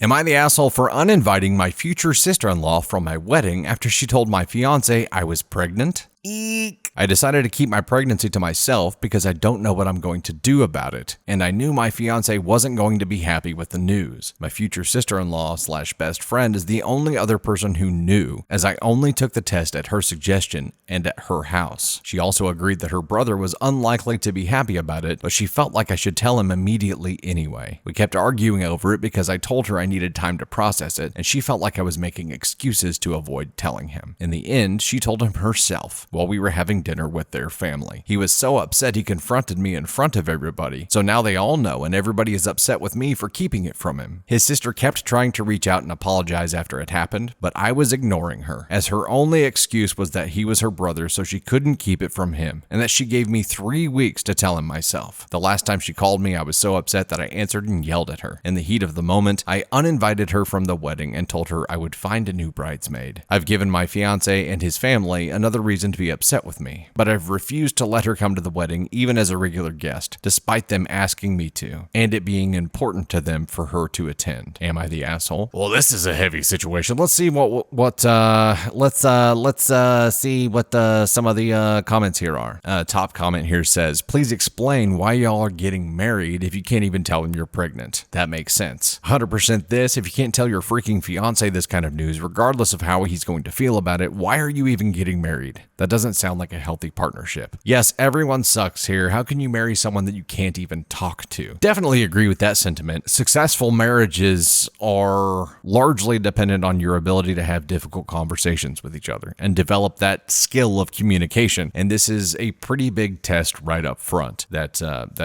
Am I the asshole for uninviting my future sister-in-law from my wedding after she told my fiance I was pregnant? Eek. I decided to keep my pregnancy to myself because I don't know what I'm going to do about it, and I knew my fiance wasn't going to be happy with the news. My future sister-in-law / best friend is the only other person who knew, as I only took the test at her suggestion and at her house. She also agreed that her brother was unlikely to be happy about it, but she felt like I should tell him immediately anyway. We kept arguing over it because I told her I needed time to process it, and she felt like I was making excuses to avoid telling him. In the end, she told him herself while we were having dinner with their family. He was so upset he confronted me in front of everybody, so now they all know and everybody is upset with me for keeping it from him. His sister kept trying to reach out and apologize after it happened, but I was ignoring her, as her only excuse was that he was her brother so she couldn't keep it from him, and that she gave me 3 weeks to tell him myself. The last time she called me, I was so upset that I answered and yelled at her. In the heat of the moment, I uninvited her from the wedding and told her I would find a new bridesmaid. I've given my fiance and his family another reason to be upset with me, but I've refused to let her come to the wedding even as a regular guest, despite them asking me to, and it being important to them for her to attend. Am I the asshole? Well, this is a heavy situation. Let's see what some of the comments here are. Top comment here says, please explain why y'all are getting married if you can't even tell them you're pregnant. That makes sense. 100% this, if you can't tell your freaking fiance this kind of news, regardless of how he's going to feel about it, why are you even getting married? That doesn't sound like a healthy partnership. Yes, everyone sucks here. How can you marry someone that you can't even talk to? Definitely agree with that sentiment. Successful marriages are largely dependent on your ability to have difficult conversations with each other and develop that skill of communication. And this is a pretty big test right up front that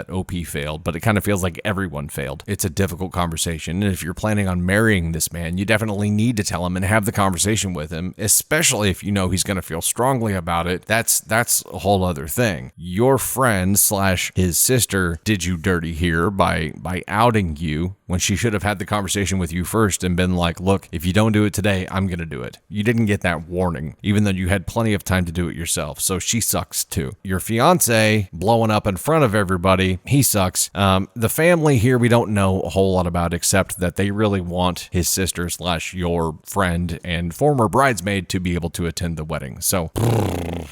OP failed, but it kind of feels like everyone failed. It's a difficult conversation. And if you're planning on marrying this man, you definitely need to tell him and have the conversation with him, especially if you know he's going to feel strongly about it. That's a whole other thing. Your friend / his sister did you dirty here by outing you when she should have had the conversation with you first and been like, look, if you don't do it today, I'm going to do it. You didn't get that warning, even though you had plenty of time to do it yourself. So she sucks too. Your fiance blowing up in front of everybody, he sucks. The family here, we don't know a whole lot about, except that they really want his sister / your friend and former bridesmaid to be able to attend the wedding. So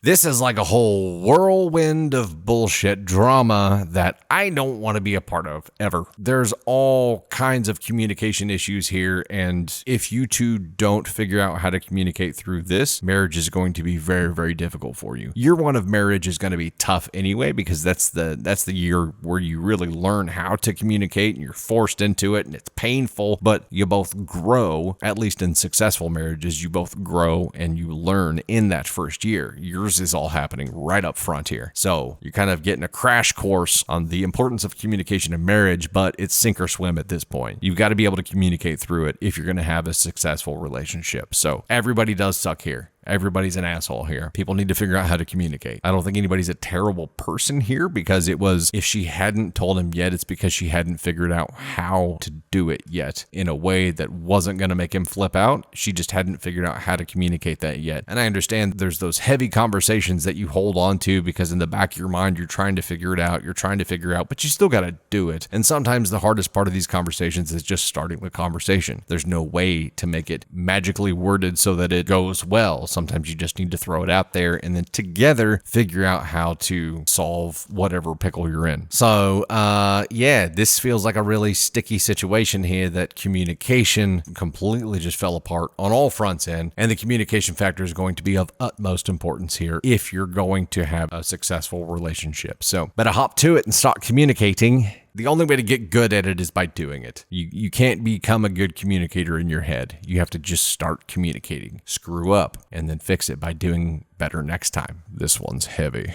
this is like a whole whirlwind of bullshit drama that I don't want to be a part of ever. There's all kinds of communication issues here, and if you two don't figure out how to communicate through this, marriage is going to be very, very difficult for you. Year one of marriage is going to be tough anyway, because that's the year where you really learn how to communicate and you're forced into it and it's painful, but you both grow. At least in successful marriages, you both grow and you learn in that first year. Yours is all happening right up front here. So you're kind of getting a crash course on the importance of communication in marriage, but it's sink or swim at this point. You've got to be able to communicate through it if you're going to have a successful relationship. So everybody does suck here. Everybody's an asshole here. People need to figure out how to communicate. I don't think anybody's a terrible person here, because it was, if she hadn't told him yet, it's because she hadn't figured out how to do it yet in a way that wasn't going to make him flip out. She just hadn't figured out how to communicate that yet. And I understand there's those heavy conversations that you hold on to because in the back of your mind, you're trying to figure it out. You're trying to figure out, but you still got to do it. And sometimes the hardest part of these conversations is just starting the conversation. There's no way to make it magically worded so that it goes well. Sometimes you just need to throw it out there and then together figure out how to solve whatever pickle you're in. So, yeah, this feels like a really sticky situation here that communication completely just fell apart on all fronts in, and the communication factor is going to be of utmost importance here if you're going to have a successful relationship. So, better hop to it and start communicating. The only way to get good at it is by doing it. You can't become a good communicator in your head. You have to just start communicating. Screw up and then fix it by doing better next time. This one's heavy.